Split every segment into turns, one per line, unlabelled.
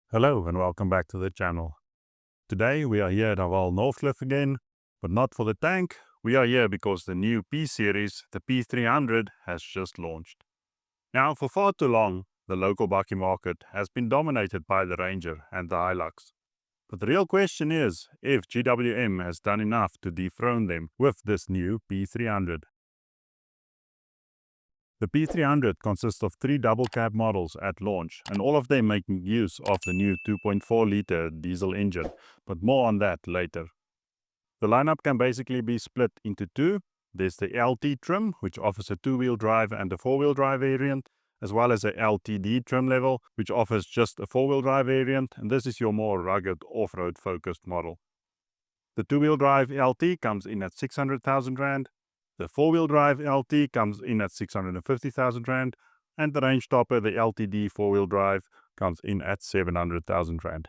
Hello and welcome back to the channel. Today we are here at Aval Northcliffe again, but not for the tank. We are here because the new P series, the P300, has just launched. Now for far too long, the local bakkie market has been dominated by the Ranger and the Hilux. But the real question is if GWM has done enough to dethrone them with this new P300. The P300 consists of 3 double cab models at launch, and all of them making use of the new 2.4-litre diesel engine, but more on that later. The lineup can basically be split into two. There's the LT trim, which offers a 2-wheel drive and a 4-wheel drive variant, as well as a LTD trim level, which offers just a 4-wheel drive variant, and this is your more rugged off-road focused model. The 2-wheel drive LT comes in at 600,000 Rand. The 4-wheel drive LT comes in at 650,000 Rand, and the range topper, the LTD 4-wheel drive, comes in at 700,000 Rand.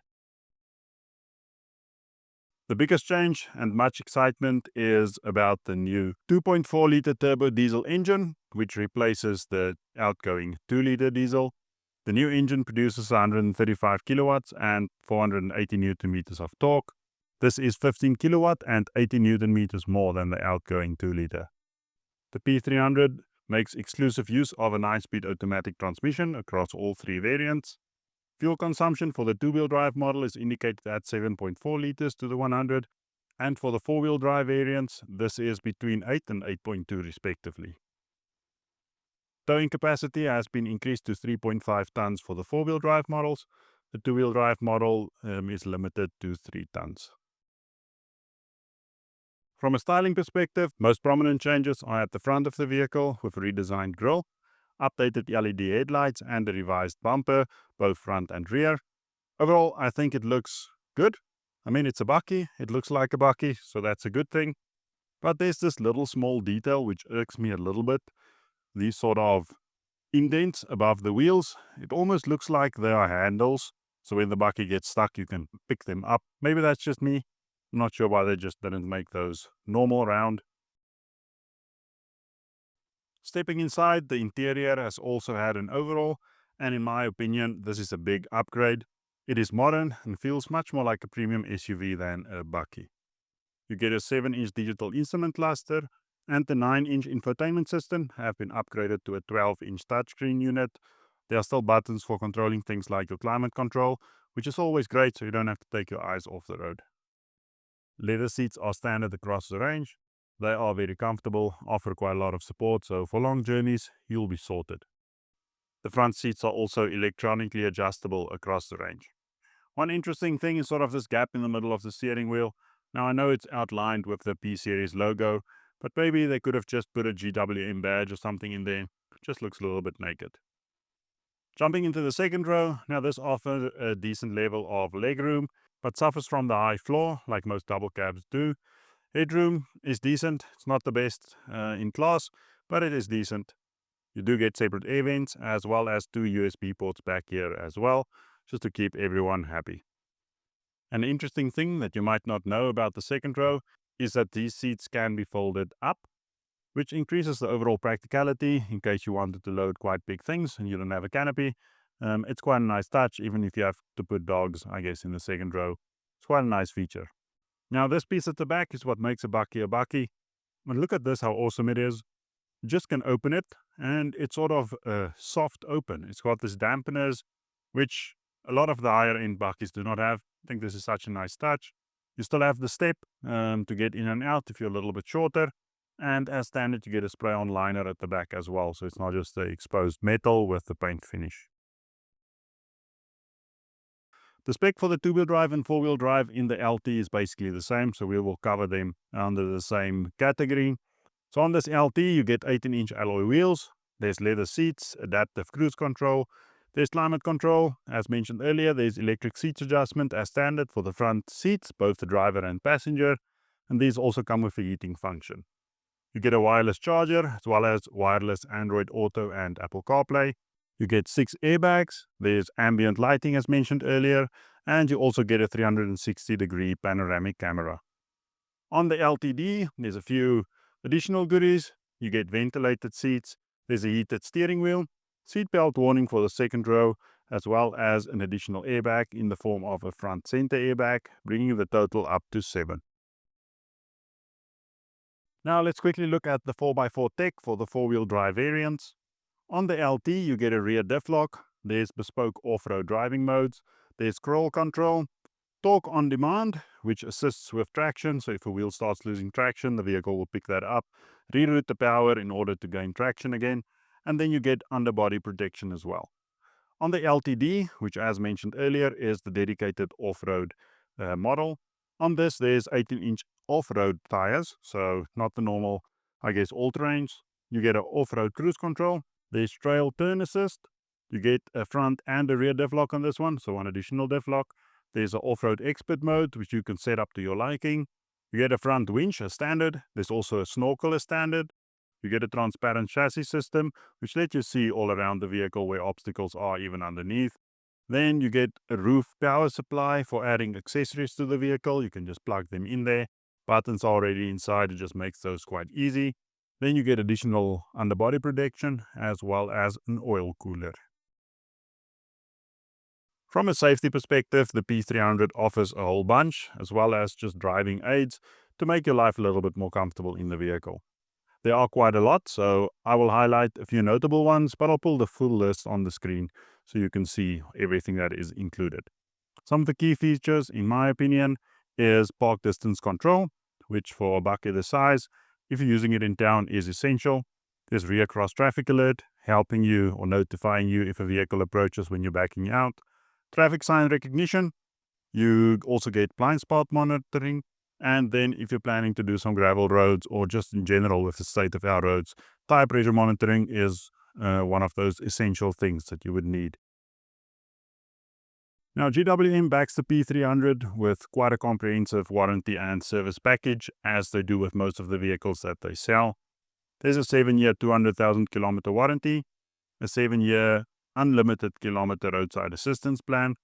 The biggest change and much excitement is about the new 2.4-litre turbo diesel engine, which replaces the outgoing 2-litre diesel. The new engine produces 135 kilowatts and 480 newton meters of torque. This is 15 kilowatt and 80 newton meters more than the outgoing 2-litre. The P300 makes exclusive use of a 9-speed automatic transmission across all 3 variants. Fuel consumption for the 2-wheel drive model is indicated at 7.4 liters to the 100, and for the 4-wheel drive variants, this is between 8 and 8.2 respectively. Towing capacity has been increased to 3.5 tons for the 4-wheel drive models. The 2-wheel drive model is limited to 3 tons. From a styling perspective, most prominent changes are at the front of the vehicle with a redesigned grille, updated LED headlights and a revised bumper, both front and rear. Overall, I think it looks good. I mean, it's a bakkie, it looks like a bakkie, so that's a good thing. But there's this little small detail which irks me a little bit. These sort of indents above the wheels, it almost looks like they are handles, so when the bakkie gets stuck you can pick them up. Maybe that's just me. I'm not sure why they just didn't make those normal round. Stepping inside, the interior has also had an overhaul, and in my opinion, this is a big upgrade. It is modern and feels much more like a premium SUV than a bakkie. You get a 7-inch digital instrument cluster, and the 9-inch infotainment system have been upgraded to a 12-inch touchscreen unit. There are still buttons for controlling things like your climate control, which is always great so you don't have to take your eyes off the road. Leather seats are standard across the range. They are very comfortable, offer quite a lot of support, so for long journeys, you'll be sorted. The front seats are also electronically adjustable across the range. One interesting thing is sort of this gap in the middle of the steering wheel. Now I know it's outlined with the P-Series logo, but maybe they could have just put a GWM badge or something in there. It just looks a little bit naked. Jumping into the second row, now this offers a decent level of legroom, but suffers from the high floor, like most double cabs do. Headroom is decent. It's not the best in class, but it is decent. You do get separate air vents as well as 2 USB ports back here as well, just to keep everyone happy. An interesting thing that you might not know about the second row is that these seats can be folded up, which increases the overall practicality in case you wanted to load quite big things and you don't have a canopy. It's quite a nice touch, even if you have to put dogs, I guess, in the second row. It's quite a nice feature. Now this piece at the back is what makes a bakkie. And look at this, how awesome it is. You just can open it, and it's sort of a soft open. It's got this dampeners, which a lot of the higher end bakkies do not have. I think this is such a nice touch. You still have the step to get in and out if you're a little bit shorter. And as standard, you get a spray-on liner at the back as well, so it's not just the exposed metal with the paint finish. The spec for the 2-wheel drive and 4-wheel drive in the LT is basically the same, so we will cover them under the same category. So on this LT, you get 18-inch alloy wheels, there's leather seats, adaptive cruise control, there's climate control. As mentioned earlier, there's electric seat adjustment as standard for the front seats, both the driver and passenger, and these also come with a heating function. You get a wireless charger, as well as wireless Android Auto and Apple CarPlay. You get 6 airbags, there's ambient lighting as mentioned earlier, and you also get a 360-degree panoramic camera. On the LTD, there's a few additional goodies. You get ventilated seats, there's a heated steering wheel, seatbelt warning for the second row, as well as an additional airbag in the form of a front center airbag, bringing the total up to 7. Now let's quickly look at the 4x4 tech for the 4-wheel drive variants. On the LT, you get a rear diff lock, there's bespoke off-road driving modes, there's scroll control, torque on demand, which assists with traction, so if a wheel starts losing traction, the vehicle will pick that up, reroute the power in order to gain traction again, and then you get underbody protection as well. On the LTD, which as mentioned earlier is the dedicated off-road model, on this there's 18-inch off-road tires, so not the normal, all-terrains. You get an off-road cruise control, there's trail turn assist, you get a front and a rear diff lock on this one, so one additional diff lock. There's an off-road expert mode, which you can set up to your liking. You get a front winch as standard, there's also a snorkel as standard. You get a transparent chassis system, which lets you see all around the vehicle where obstacles are, even underneath. Then you get a roof power supply for adding accessories to the vehicle. You can just plug them in there. Buttons are already inside, it just makes those quite easy. Then you get additional underbody protection as well as an oil cooler. From a safety perspective, the P300 offers a whole bunch, as well as just driving aids to make your life a little bit more comfortable in the vehicle. There are quite a lot, so I will highlight a few notable ones, but I'll pull the full list on the screen so you can see everything that is included. Some of the key features, in my opinion, is park distance control, which for a bakkie this size, if you're using it in town, is essential. There's rear cross traffic alert, helping you or notifying you if a vehicle approaches when you're backing out. Traffic sign recognition. You also get blind spot monitoring. And then if you're planning to do some gravel roads or just in general with the state of our roads, tire pressure monitoring is one of those essential things that you would need. Now, GWM backs the P300 with quite a comprehensive warranty and service package, as they do with most of the vehicles that they sell. There's a 7-year 200,000 kilometer warranty, a 7-year unlimited kilometer roadside assistance plan.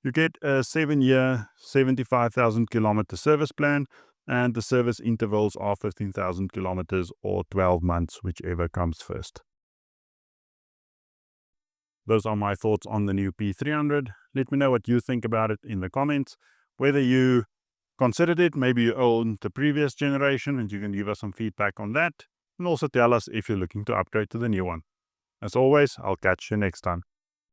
You get a 7-year 75,000 kilometer service plan, and the service intervals are 15,000 kilometers or 12 months, whichever comes first. Those are my thoughts on the new P300. Let me know what you think about it in the comments, whether you considered it, maybe you owned the previous generation, and you can give us some feedback on that, and also tell us if you're looking to upgrade to the new one. As always, I'll catch you next time.